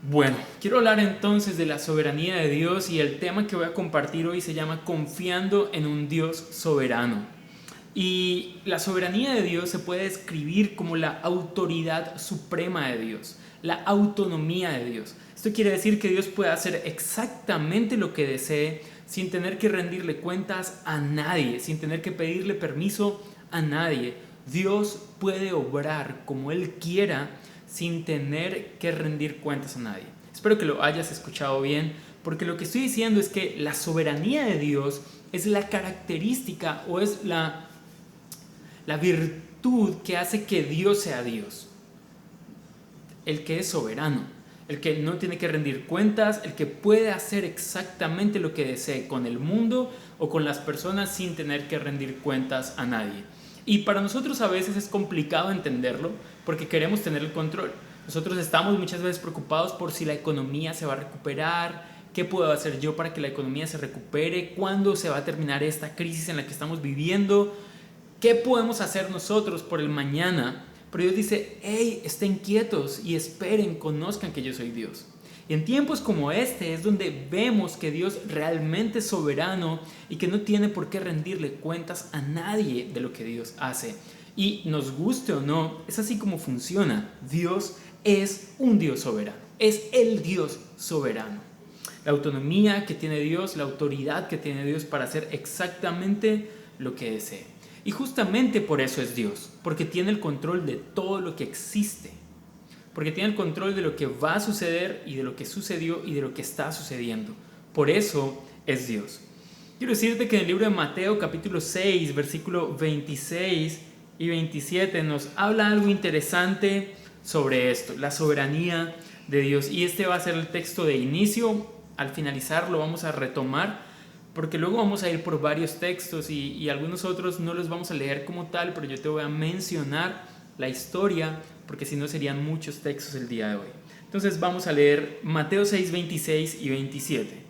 Bueno, quiero hablar entonces de la soberanía de Dios y el tema que voy a compartir hoy se llama Confiando en un Dios soberano. Y la soberanía de Dios se puede describir como la autoridad suprema de Dios, la autonomía de Dios. Esto quiere decir que Dios puede hacer exactamente lo que desee sin tener que rendirle cuentas a nadie, sin tener que pedirle permiso a nadie. Dios puede obrar como Él quiera sin tener que rendir cuentas a nadie. Espero que lo hayas escuchado bien, porque lo que estoy diciendo es que la soberanía de Dios es la característica o es la virtud que hace que Dios sea Dios. El que es soberano, el que no tiene que rendir cuentas, el que puede hacer exactamente lo que desee con el mundo o con las personas sin tener que rendir cuentas a nadie. Y para nosotros a veces es complicado entenderlo porque queremos tener el control. Nosotros estamos muchas veces preocupados por si la economía se va a recuperar, qué puedo hacer yo para que la economía se recupere, cuándo se va a terminar esta crisis en la que estamos viviendo, qué podemos hacer nosotros por el mañana. Pero Dios dice, hey, estén quietos y esperen, conozcan que yo soy Dios. Y en tiempos como este es donde vemos que Dios realmente es soberano y que no tiene por qué rendirle cuentas a nadie de lo que Dios hace. Y nos guste o no, es así como funciona. Dios es un Dios soberano, es el Dios soberano. La autonomía que tiene Dios, la autoridad que tiene Dios para hacer exactamente lo que desee. Y justamente por eso es Dios, porque tiene el control de todo lo que existe. Porque tiene el control de lo que va a suceder y de lo que sucedió y de lo que está sucediendo. Por eso es Dios. Quiero decirte que en el libro de Mateo capítulo 6, versículo 26 y 27 nos habla algo interesante sobre esto, la soberanía de Dios. Y este va a ser el texto de inicio. Al finalizar lo vamos a retomar, porque luego vamos a ir por varios textos y algunos otros no los vamos a leer como tal, pero yo te voy a mencionar la historia, porque si no serían muchos textos el día de hoy. Entonces vamos a leer Mateo 6, 26 y 27.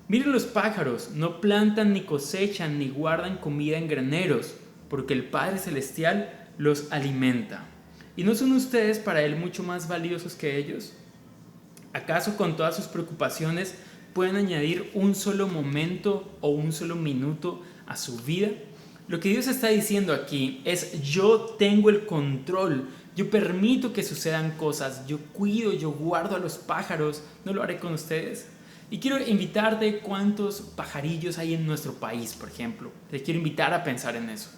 Miren los pájaros, no plantan ni cosechan ni guardan comida en graneros, porque el Padre Celestial los alimenta. ¿Y no son ustedes para Él mucho más valiosos que ellos? ¿Acaso con todas sus preocupaciones pueden añadir un solo momento o un solo minuto a su vida? Lo que Dios está diciendo aquí es: yo tengo el control, yo permito que sucedan cosas, yo cuido, yo guardo a los pájaros. ¿No lo haré con ustedes? Y quiero invitarte, ¿cuántos pajarillos hay en nuestro país, por ejemplo? Te quiero invitar a pensar en eso.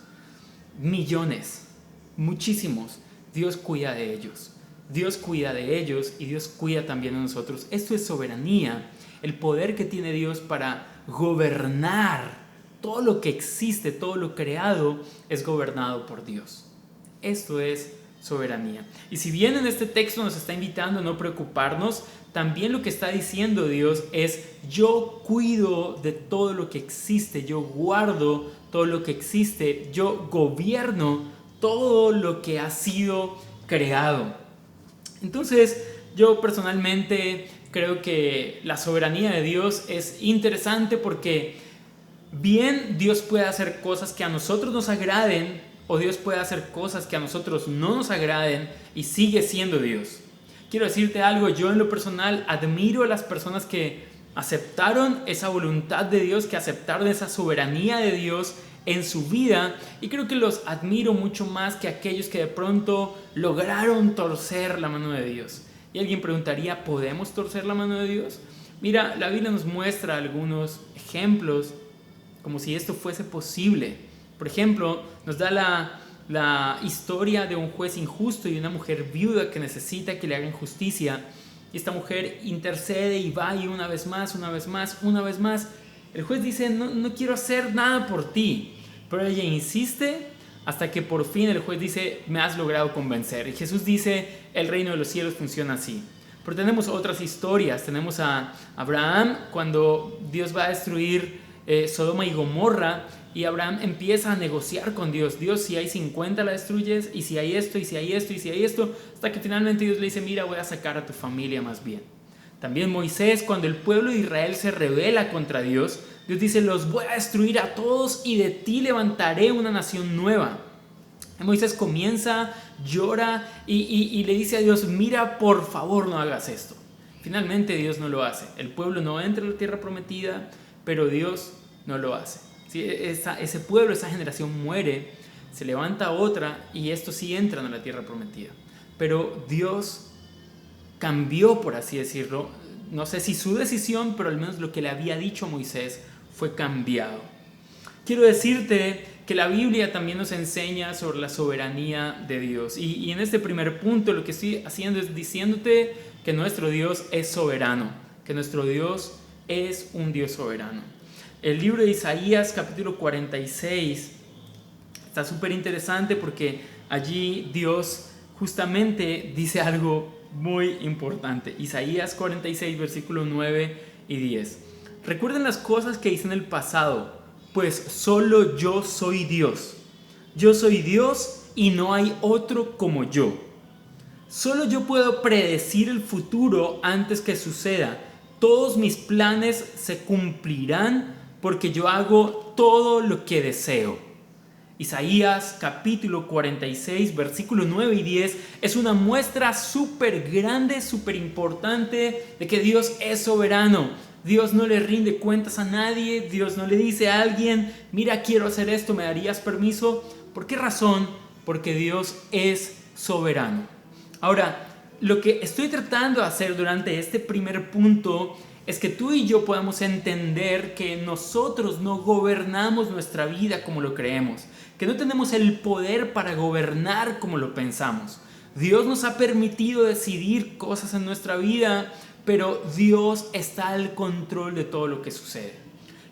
Millones, muchísimos. Dios cuida de ellos. Dios cuida de ellos y Dios cuida también de nosotros. Esto es soberanía, el poder que tiene Dios para gobernar. Todo lo que existe, todo lo creado es gobernado por Dios. Esto es soberanía. Y si bien en este texto nos está invitando a no preocuparnos, también lo que está diciendo Dios es: yo cuido de todo lo que existe, yo guardo todo lo que existe, yo gobierno todo lo que ha sido creado. Entonces, yo personalmente creo que la soberanía de Dios es interesante porque bien Dios puede hacer cosas que a nosotros nos agraden, o Dios puede hacer cosas que a nosotros no nos agraden y sigue siendo Dios. Quiero decirte algo, yo en lo personal admiro a las personas que aceptaron esa voluntad de Dios, que aceptaron esa soberanía de Dios en su vida, y creo que los admiro mucho más que aquellos que de pronto lograron torcer la mano de Dios. Y alguien preguntaría, ¿podemos torcer la mano de Dios? Mira, la Biblia nos muestra algunos ejemplos como si esto fuese posible. Por ejemplo, nos da la historia de un juez injusto y una mujer viuda que necesita que le hagan justicia. Y esta mujer intercede y va, y una vez más, el juez dice: no quiero hacer nada por ti. Pero ella insiste hasta que por fin el juez dice: me has logrado convencer. Y Jesús dice: el reino de los cielos funciona así. Pero tenemos otras historias. Tenemos a Abraham cuando Dios va a destruir Sodoma y Gomorra, y Abraham empieza a negociar con Dios. Dios, si hay 50 la destruyes, y si hay esto, y si hay esto, y si hay esto, hasta que finalmente Dios le dice: mira, voy a sacar a tu familia más bien. También Moisés, cuando el pueblo de Israel se rebela contra Dios, Dios dice: los voy a destruir a todos y de ti levantaré una nación nueva. Y Moisés comienza, llora y le dice a Dios: mira, por favor, no hagas esto. Finalmente Dios no lo hace. El pueblo no entra a la tierra prometida, pero Dios no lo hace. ¿Sí? Ese pueblo, esa generación muere, se levanta otra y estos sí entran a la tierra prometida. Pero Dios cambió, por así decirlo, no sé si su decisión, pero al menos lo que le había dicho a Moisés fue cambiado. Quiero decirte que la Biblia también nos enseña sobre la soberanía de Dios. Y en este primer punto lo que estoy haciendo es diciéndote que nuestro Dios es soberano, que nuestro Dios es un Dios soberano. El libro de Isaías capítulo 46 está súper interesante porque allí Dios justamente dice algo muy importante. Isaías 46 versículos 9 y 10. Recuerden las cosas que hice en el pasado, pues solo yo soy Dios. Yo soy Dios y no hay otro como yo. Solo yo puedo predecir el futuro antes que suceda. Todos mis planes se cumplirán porque yo hago todo lo que deseo. Isaías capítulo 46 versículos 9 y 10 es una muestra súper grande, súper importante de que Dios es soberano. Dios no le rinde cuentas a nadie. Dios no le dice a alguien, mira, quiero hacer esto, ¿me darías permiso? ¿Por qué razón? Porque Dios es soberano. Ahora, lo que estoy tratando de hacer durante este primer punto es que tú y yo podamos entender que nosotros no gobernamos nuestra vida como lo creemos, que no tenemos el poder para gobernar como lo pensamos. Dios nos ha permitido decidir cosas en nuestra vida, pero Dios está al control de todo lo que sucede.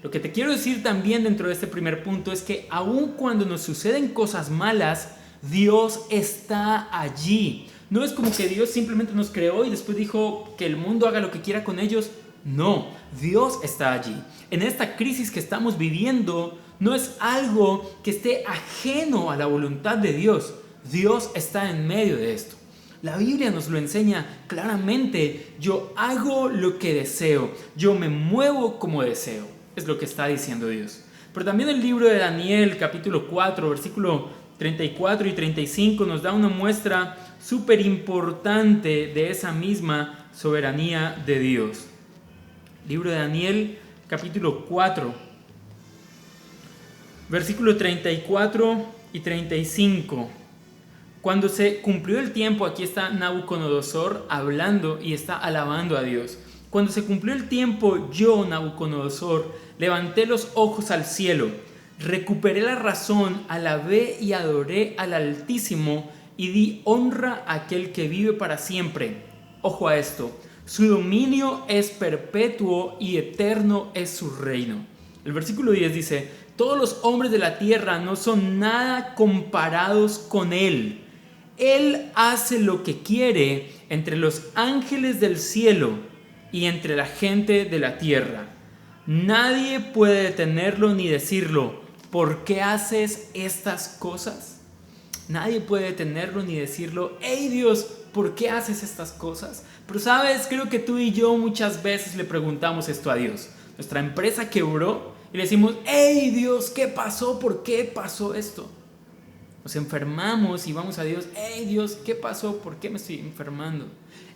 Lo que te quiero decir también dentro de este primer punto es que aun cuando nos suceden cosas malas, Dios está allí. No es como que Dios simplemente nos creó y después dijo que el mundo haga lo que quiera con ellos. No, Dios está allí. En esta crisis que estamos viviendo, no es algo que esté ajeno a la voluntad de Dios. Dios está en medio de esto. La Biblia nos lo enseña claramente. Yo hago lo que deseo. Yo me muevo como deseo. Es lo que está diciendo Dios. Pero también el libro de Daniel, capítulo 4, versículo 34 y 35, nos da una muestra súper importante de esa misma soberanía de Dios. Libro de Daniel, capítulo 4, versículo 34 y 35. Cuando se cumplió el tiempo, aquí está Nabucodonosor hablando y está alabando a Dios. Cuando se cumplió el tiempo, yo, Nabucodonosor, levanté los ojos al cielo, recuperé la razón, alabé y adoré al Altísimo y di honra a aquel que vive para siempre. Ojo a esto. Su dominio es perpetuo y eterno es su reino. El versículo 10 dice, todos los hombres de la tierra no son nada comparados con Él. Él hace lo que quiere entre los ángeles del cielo y entre la gente de la tierra. Nadie puede detenerlo ni decirlo, ¿por qué haces estas cosas? Nadie puede detenerlo ni decirlo, hey Dios, ¿por qué haces estas cosas? Pero sabes, creo que tú y yo muchas veces le preguntamos esto a Dios. Nuestra empresa quebró y le decimos, hey Dios, ¿qué pasó? ¿Por qué pasó esto? Nos enfermamos y vamos a Dios, hey Dios, ¿qué pasó? ¿Por qué me estoy enfermando?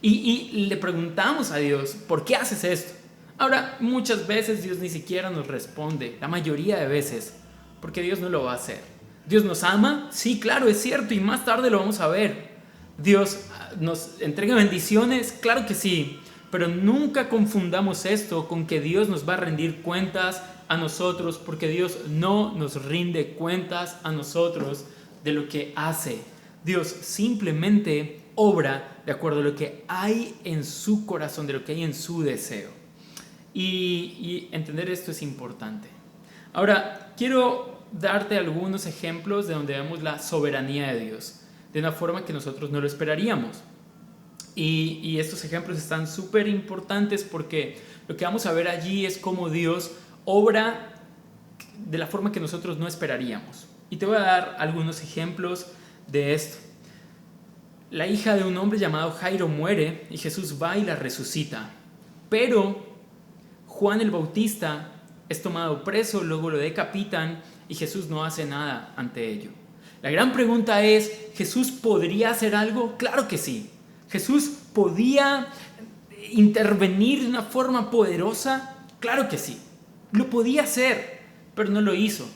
Y le preguntamos a Dios, ¿por qué haces esto? Ahora, muchas veces Dios ni siquiera nos responde, la mayoría de veces, porque Dios no lo va a hacer. ¿Dios nos ama? Sí, claro, es cierto, y más tarde lo vamos a ver. ¿Dios nos entrega bendiciones? Claro que sí, pero nunca confundamos esto con que Dios nos va a rendir cuentas a nosotros, porque Dios no nos rinde cuentas a nosotros de lo que hace. Dios simplemente obra de acuerdo a lo que hay en su corazón, de lo que hay en su deseo. Y entender esto es importante. Ahora, quiero darte algunos ejemplos de donde vemos la soberanía de Dios, de una forma que nosotros no lo esperaríamos. Y estos ejemplos están súper importantes porque lo que vamos a ver allí es cómo Dios obra de la forma que nosotros no esperaríamos. Y te voy a dar algunos ejemplos de esto. La hija de un hombre llamado Jairo muere y Jesús va y la resucita. Pero Juan el Bautista es tomado preso, luego lo decapitan y Jesús no hace nada ante ello. La gran pregunta es, ¿Jesús podría hacer algo? Claro que sí. Jesús podía intervenir de una forma poderosa? Claro que sí. Lo podía hacer, pero no lo hizo.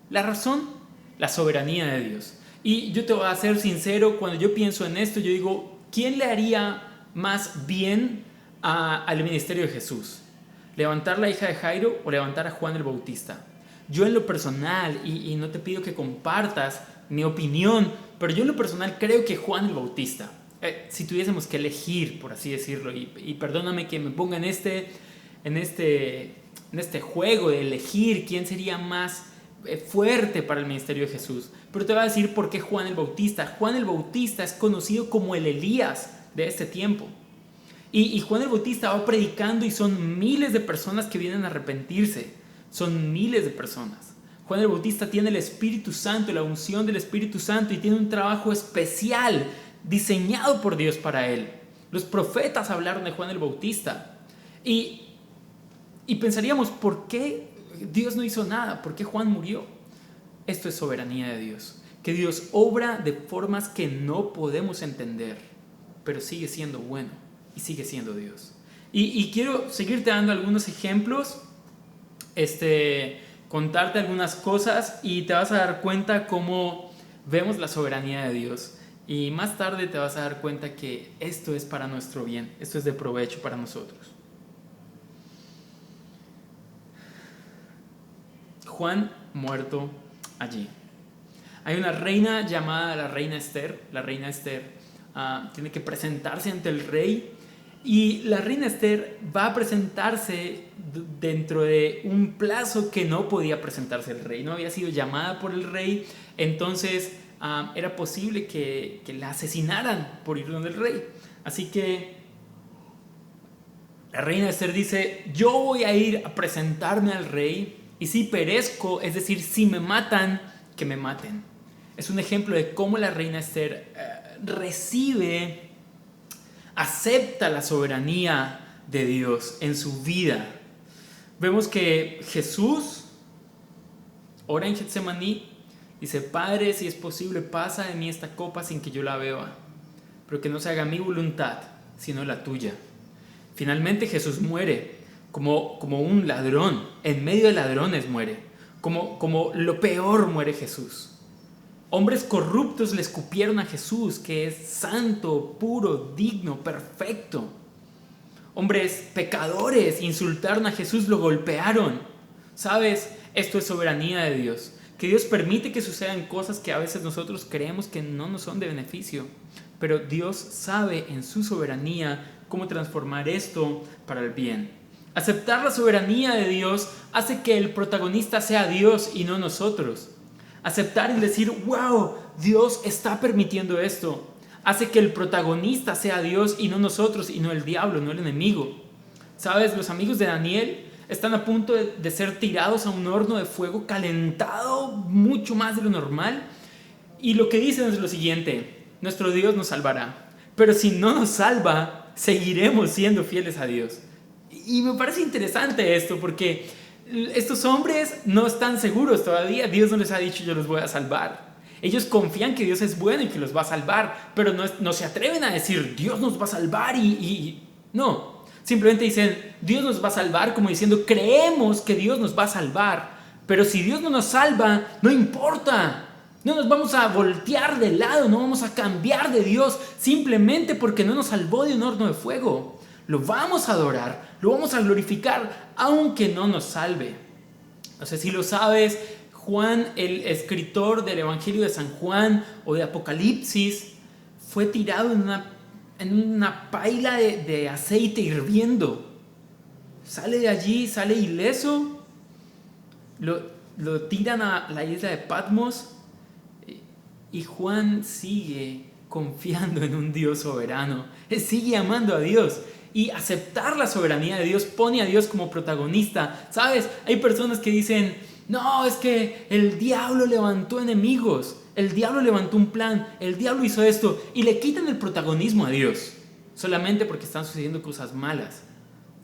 ¿La razón? La soberanía de Dios. Y yo te voy a ser sincero, cuando yo pienso en esto, yo digo, ¿quién le haría más bien al ministerio de Jesús? ¿Levantar la hija de Jairo o levantar a Juan el Bautista? Yo en lo personal, y no te pido que compartas mi opinión, pero yo en lo personal creo que Juan el Bautista, si tuviésemos que elegir, por así decirlo, y perdóname que me ponga en este juego de elegir quién sería más fuerte para el ministerio de Jesús, pero te voy a decir por qué Juan el Bautista. Juan el Bautista es conocido como el Elías de este tiempo. Y Juan el Bautista va predicando y son miles de personas que vienen a arrepentirse. Son miles de personas. Juan el Bautista tiene el Espíritu Santo, la unción del Espíritu Santo, y tiene un trabajo especial diseñado por Dios para él. Los profetas hablaron de Juan el Bautista. Y pensaríamos, ¿por qué Dios no hizo nada? ¿Por qué Juan murió? Esto es soberanía de Dios. Que Dios obra de formas que no podemos entender, pero sigue siendo bueno y sigue siendo Dios. Y quiero seguirte dando algunos ejemplos, contarte algunas cosas, y te vas a dar cuenta cómo vemos la soberanía de Dios. Y más tarde te vas a dar cuenta que esto es para nuestro bien, esto es de provecho para nosotros. Juan muerto allí. Hay una reina llamada la reina Esther. La reina Esther tiene que presentarse ante el rey, y la reina Esther va a presentarse dentro de un plazo que no podía presentarse el rey. No había sido llamada por el rey, entonces era posible que la asesinaran por ir donde el rey. Así que la reina Esther dice: yo voy a ir a presentarme al rey, y si perezco, es decir, si me matan, que me maten. Es un ejemplo de cómo la reina Esther acepta la soberanía de Dios en su vida. Vemos que Jesús ora en Getsemaní, dice: Padre, si es posible, pasa de mí esta copa sin que yo la beba, pero que no se haga mi voluntad, sino la tuya. Finalmente Jesús muere como un ladrón, en medio de ladrones muere, como lo peor muere Jesús. Hombres corruptos le escupieron a Jesús, que es santo, puro, digno, perfecto. Hombres pecadores insultaron a Jesús, lo golpearon. ¿Sabes? Esto es soberanía de Dios. Que Dios permite que sucedan cosas que a veces nosotros creemos que no nos son de beneficio. Pero Dios sabe en su soberanía cómo transformar esto para el bien. Aceptar la soberanía de Dios hace que el protagonista sea Dios y no nosotros. Aceptar y decir: wow, Dios está permitiendo esto, hace que el protagonista sea Dios y no nosotros, y no el diablo, no el enemigo. ¿Sabes? Los amigos de Daniel están a punto de ser tirados a un horno de fuego calentado mucho más de lo normal, y lo que dicen es lo siguiente: nuestro Dios nos salvará, pero si no nos salva, seguiremos siendo fieles a Dios. Y me parece interesante esto, porque estos hombres no están seguros todavía. Dios no les ha dicho: yo los voy a salvar. Ellos confían que Dios es bueno y que los va a salvar, pero no se atreven a decir: Dios nos va a salvar, no. Simplemente dicen: Dios nos va a salvar, como diciendo: creemos que Dios nos va a salvar, pero si Dios no nos salva, no importa. No nos vamos a voltear de lado, no vamos a cambiar de Dios simplemente porque no nos salvó de un horno de fuego. Lo vamos a adorar, lo vamos a glorificar, aunque no nos salve. No sé si lo sabes, Juan, el escritor del Evangelio de San Juan o de Apocalipsis, fue tirado en una paila de aceite hirviendo. Sale de allí, sale ileso, lo tiran a la isla de Patmos, y Juan sigue confiando en un Dios soberano. Él sigue amando a Dios. Y aceptar la soberanía de Dios pone a Dios como protagonista. ¿Sabes? Hay personas que dicen: no, es que el diablo levantó enemigos, el diablo levantó un plan, el diablo hizo esto, y le quitan el protagonismo a Dios solamente porque están sucediendo cosas malas.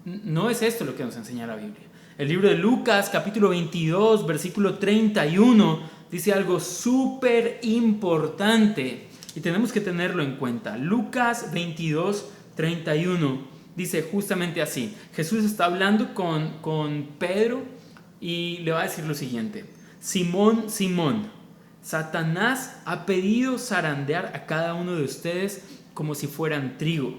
No es esto lo que nos enseña la Biblia. El libro de Lucas, capítulo 22, versículo 31, dice algo súper importante y tenemos que tenerlo en cuenta. Lucas 22, 31. dice justamente así. Jesús está hablando con Pedro y le va a decir lo siguiente: Simón, Simón, Satanás ha pedido zarandear a cada uno de ustedes como si fueran trigo,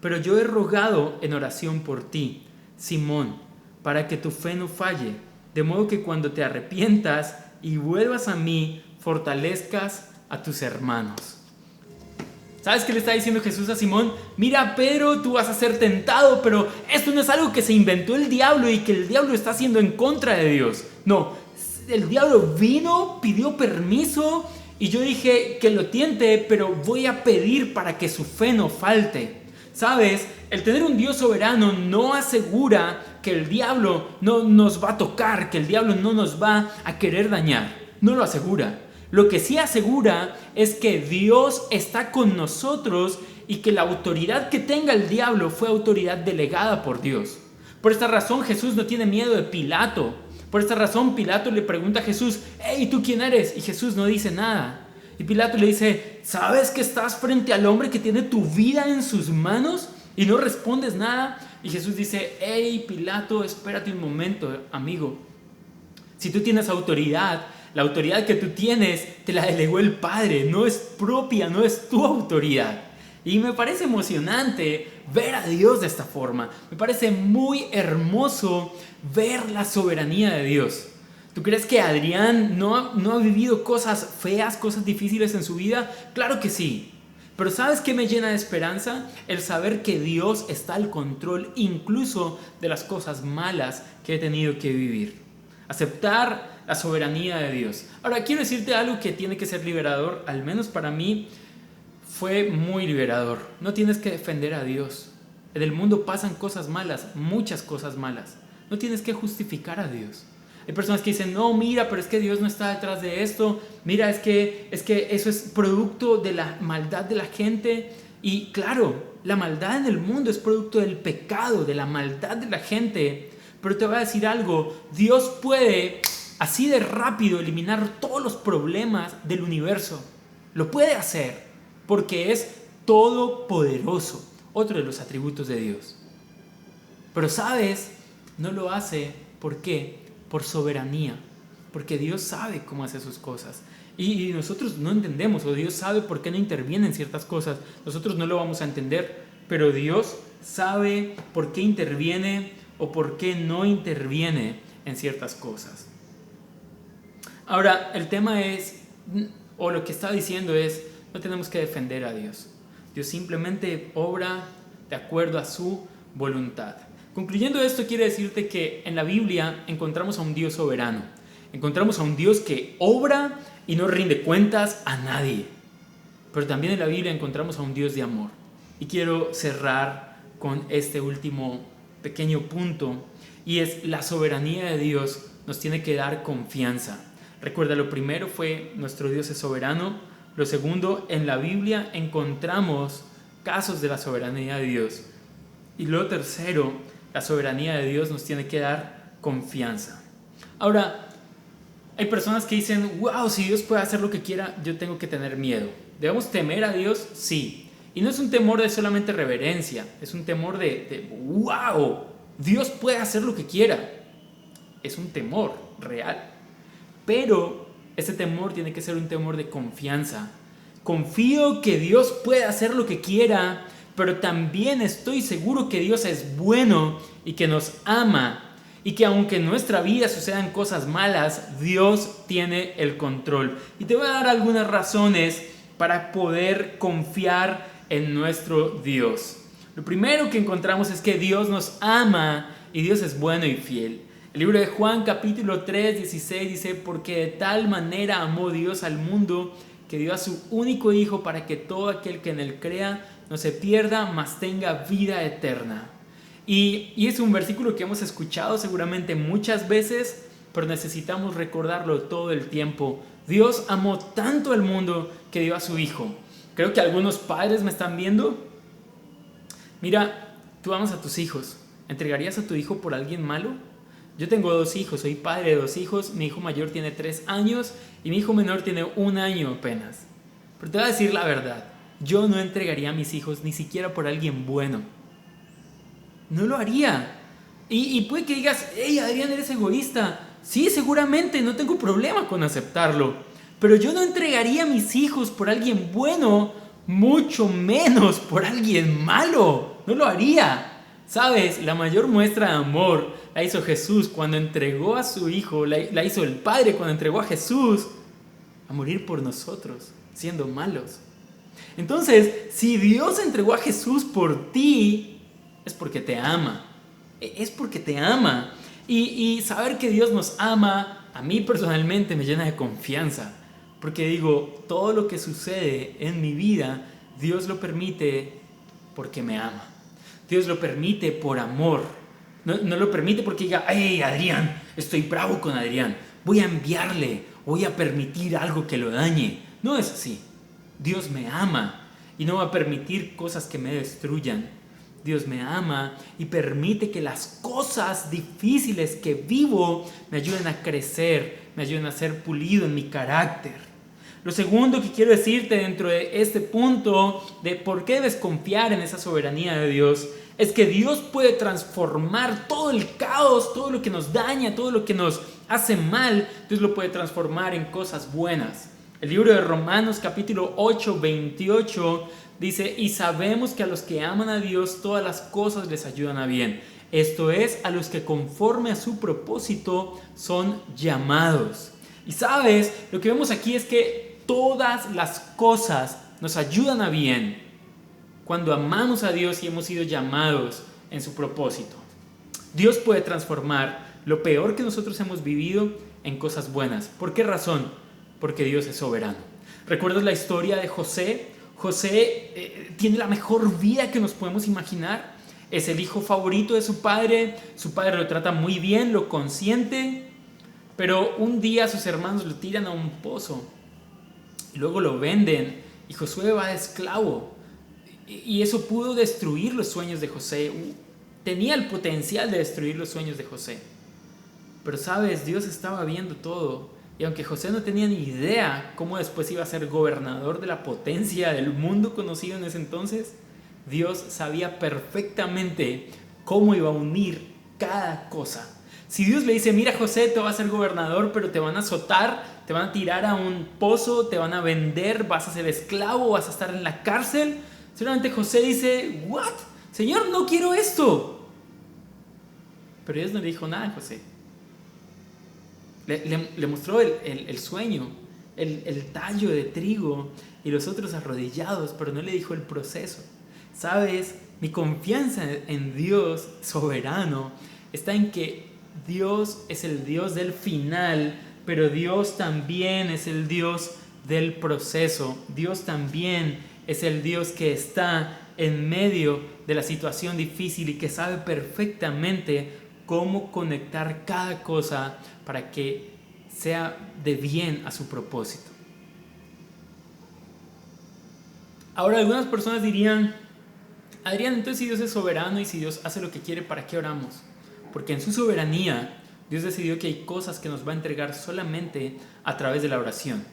pero yo he rogado en oración por ti, Simón, para que tu fe no falle, de modo que cuando te arrepientas y vuelvas a mí, fortalezcas a tus hermanos. ¿Sabes qué le está diciendo Jesús a Simón? Mira, Pedro, tú vas a ser tentado, pero esto no es algo que se inventó el diablo y que el diablo está haciendo en contra de Dios. No, el diablo vino, pidió permiso y yo dije que lo tiente, pero voy a pedir para que su fe no falte. ¿Sabes? El tener un Dios soberano no asegura que el diablo no nos va a tocar, que el diablo no nos va a querer dañar. No lo asegura. Lo que sí asegura es que Dios está con nosotros y que la autoridad que tenga el diablo fue autoridad delegada por Dios. Por esta razón Jesús no tiene miedo de Pilato. Por esta razón Pilato le pregunta a Jesús: «Hey, ¿tú quién eres?». Y Jesús no dice nada. Y Pilato le dice: «¿Sabes que estás frente al hombre que tiene tu vida en sus manos y no respondes nada?». Y Jesús dice: «Hey, Pilato, espérate un momento, amigo. Si tú tienes autoridad, la autoridad que tú tienes te la delegó el Padre, no es propia, no es tu autoridad». Y me parece emocionante ver a Dios de esta forma. Me parece muy hermoso ver la soberanía de Dios. ¿Tú crees que Adrián no ha vivido cosas feas, cosas difíciles en su vida? Claro que sí. Pero ¿sabes qué me llena de esperanza? El saber que Dios está al control incluso de las cosas malas que he tenido que vivir. Aceptar la soberanía de Dios. Ahora, quiero decirte algo que tiene que ser liberador, al menos para mí fue muy liberador. No tienes que defender a Dios. En el mundo pasan cosas malas, muchas cosas malas. No tienes que justificar a Dios. Hay personas que dicen: «No, mira, pero es que Dios no está detrás de esto. Mira, es que eso es producto de la maldad de la gente». Y claro, la maldad en el mundo es producto del pecado, de la maldad de la gente. Pero te voy a decir algo: Dios puede así de rápido eliminar todos los problemas del universo. Lo puede hacer porque es todopoderoso. Otro de los atributos de Dios. Pero ¿sabes? No lo hace. ¿Por qué? Por soberanía, porque Dios sabe cómo hace sus cosas y nosotros no entendemos, o Dios sabe por qué no interviene en ciertas cosas. Nosotros no lo vamos a entender, pero Dios sabe por qué interviene o por qué no interviene en ciertas cosas. Ahora, el tema es, o lo que está diciendo es, no tenemos que defender a Dios. Dios simplemente obra de acuerdo a su voluntad. Concluyendo esto, quiero decirte que en la Biblia encontramos a un Dios soberano. Encontramos a un Dios que obra y no rinde cuentas a nadie. Pero también en la Biblia encontramos a un Dios de amor. Y quiero cerrar con este último pequeño punto, y es: la soberanía de Dios nos tiene que dar confianza. Recuerda, lo primero fue nuestro Dios es soberano. Lo segundo, en la Biblia encontramos casos de la soberanía de Dios. Y lo tercero, la soberanía de Dios nos tiene que dar confianza. Ahora, hay personas que dicen: «Wow, si Dios puede hacer lo que quiera, yo tengo que tener miedo». ¿Debemos temer a Dios? Sí. Y no es un temor de solamente reverencia, es un temor de «wow, Dios puede hacer lo que quiera». Es un temor real. Pero ese temor tiene que ser un temor de confianza. Confío que Dios puede hacer lo que quiera, pero también estoy seguro que Dios es bueno y que nos ama, y que aunque en nuestra vida sucedan cosas malas, Dios tiene el control. Y te voy a dar algunas razones para poder confiar en nuestro Dios. Lo primero que encontramos es que Dios nos ama y Dios es bueno y fiel. El libro de Juan capítulo 3, 16 dice: «Porque de tal manera amó Dios al mundo que dio a su único Hijo para que todo aquel que en él crea no se pierda, mas tenga vida eterna». Y es un versículo que hemos escuchado seguramente muchas veces, pero necesitamos recordarlo todo el tiempo. Dios amó tanto al mundo que dio a su Hijo. Creo que algunos padres me están viendo. Mira, tú amas a tus hijos. ¿Entregarías a tu hijo por alguien malo? Yo tengo 2 hijos, soy padre de 2 hijos. Mi hijo mayor tiene 3 años y mi hijo menor tiene 1 año apenas. Pero te voy a decir la verdad, yo no entregaría a mis hijos ni siquiera por alguien bueno. no lo haría. Y puede que digas, hey Adrián, eres egoísta. Sí, seguramente, no tengo problema con aceptarlo. Pero yo no entregaría a mis hijos por alguien bueno, mucho menos por alguien malo. No lo haría. ¿Sabes? La mayor muestra de amor la hizo Jesús cuando entregó a su Hijo, la hizo el Padre cuando entregó a Jesús a morir por nosotros, siendo malos. Entonces, si Dios entregó a Jesús por ti, es porque te ama. Es porque te ama. Y saber que Dios nos ama, a mí personalmente me llena de confianza. Porque digo, todo lo que sucede en mi vida, Dios lo permite porque me ama. Dios lo permite por amor. No lo permite porque diga, hey Adrián, estoy bravo con Adrián, voy a enviarle, voy a permitir algo que lo dañe. No es así. Dios me ama y no va a permitir cosas que me destruyan. Dios me ama y permite que las cosas difíciles que vivo me ayuden a crecer, me ayuden a ser pulido en mi carácter. Lo segundo que quiero decirte dentro de este punto de por qué debes confiar en esa soberanía de Dios es que Dios puede transformar todo el caos, todo lo que nos daña, todo lo que nos hace mal. Dios lo puede transformar en cosas buenas. El libro de Romanos capítulo 8, 28 dice, y sabemos que a los que aman a Dios todas las cosas les ayudan a bien. Esto es, a los que conforme a su propósito son llamados. Y sabes, lo que vemos aquí es que todas las cosas nos ayudan a bien cuando amamos a Dios y hemos sido llamados en su propósito. Dios puede transformar lo peor que nosotros hemos vivido en cosas buenas. ¿Por qué razón? Porque Dios es soberano. ¿Recuerdas la historia de José? José tiene la mejor vida que nos podemos imaginar. Es el hijo favorito de su padre lo trata muy bien, lo consiente, pero un día sus hermanos lo tiran a un pozo y luego lo venden y Josué va de esclavo y eso pudo destruir los sueños de José. Tenía el potencial de destruir los sueños de José, pero sabes, Dios estaba viendo todo. Y aunque José no tenía ni idea cómo después iba a ser gobernador de la potencia del mundo conocido en ese entonces, Dios sabía perfectamente cómo iba a unir cada cosa. Si Dios le dice, mira José, te vas a ser gobernador, pero te van a azotar, te van a tirar a un pozo, te van a vender, vas a ser esclavo, vas a estar en la cárcel, seguramente José dice, ¿what? Señor, no quiero esto. Pero Dios no le dijo nada a José. Le mostró el sueño, el tallo de trigo y los otros arrodillados, pero no le dijo el proceso. ¿Sabes? Mi confianza en Dios soberano está en que Dios es el Dios del final, pero Dios también es el Dios del proceso. Dios también es el Dios que está en medio de la situación difícil y que sabe perfectamente cómo conectar cada cosa para que sea de bien a su propósito. Ahora algunas personas dirían, Adrián, entonces si Dios es soberano y si Dios hace lo que quiere, ¿para qué oramos? Porque en su soberanía Dios decidió que hay cosas que nos va a entregar solamente a través de la oración.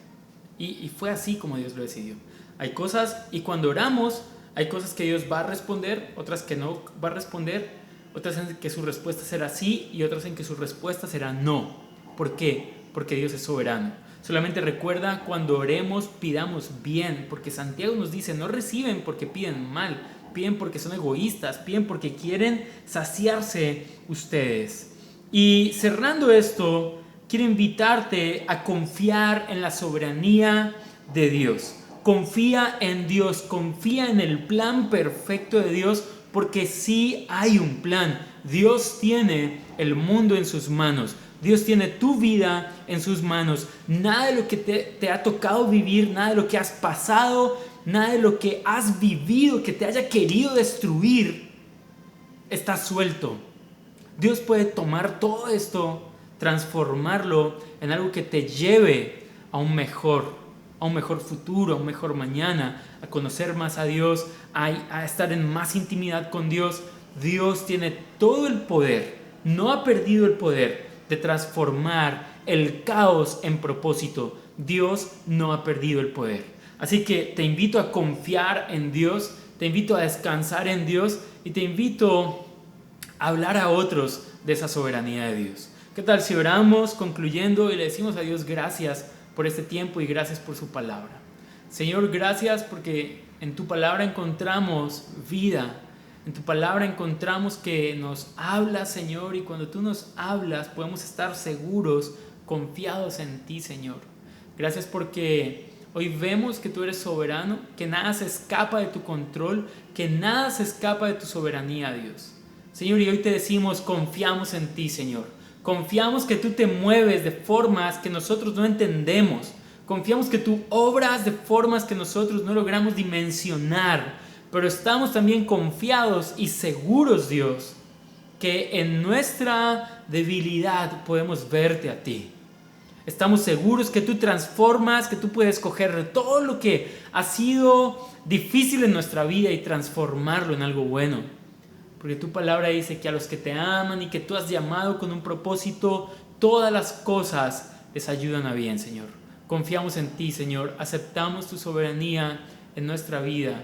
Y fue así como Dios lo decidió. Hay cosas, y cuando oramos, hay cosas que Dios va a responder, otras que no va a responder, otras en que su respuesta será sí y otras en que su respuesta será no. ¿Por qué? Porque Dios es soberano. Solamente recuerda, cuando oremos, pidamos bien, porque Santiago nos dice, no reciben porque piden mal, piden porque son egoístas, piden porque quieren saciarse ustedes. Y cerrando esto, quiero invitarte a confiar en la soberanía de Dios. Confía en Dios, confía en el plan perfecto de Dios, porque sí hay un plan. Dios tiene el mundo en sus manos. Dios tiene tu vida en sus manos. Nada de lo que te ha tocado vivir, nada de lo que has pasado, nada de lo que has vivido que te haya querido destruir, está suelto. Dios puede tomar todo esto, transformarlo en algo que te lleve a un mejor futuro, a un mejor mañana, a conocer más a Dios, a estar en más intimidad con Dios. Dios tiene todo el poder, no ha perdido el poder de transformar el caos en propósito. Dios no ha perdido el poder. Así que te invito a confiar en Dios, te invito a descansar en Dios y te invito hablar a otros de esa soberanía de Dios. ¿Qué tal si oramos concluyendo y le decimos a Dios gracias por este tiempo y gracias por su palabra? Señor, gracias porque en tu palabra encontramos vida. En tu palabra encontramos que nos hablas, Señor, y cuando tú nos hablas podemos estar seguros, confiados en ti, Señor. Gracias porque hoy vemos que tú eres soberano, que nada se escapa de tu control, que nada se escapa de tu soberanía, Dios. Señor, y hoy te decimos, confiamos en ti, Señor. Confiamos que tú te mueves de formas que nosotros no entendemos. Confiamos que tú obras de formas que nosotros no logramos dimensionar. Pero estamos también confiados y seguros, Dios, que en nuestra debilidad podemos verte a ti. Estamos seguros que tú transformas, que tú puedes coger todo lo que ha sido difícil en nuestra vida y transformarlo en algo bueno. Porque tu palabra dice que a los que te aman y que tú has llamado con un propósito, todas las cosas les ayudan a bien, Señor. Confiamos en ti, Señor. Aceptamos tu soberanía en nuestra vida.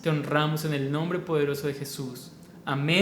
Te honramos en el nombre poderoso de Jesús. Amén.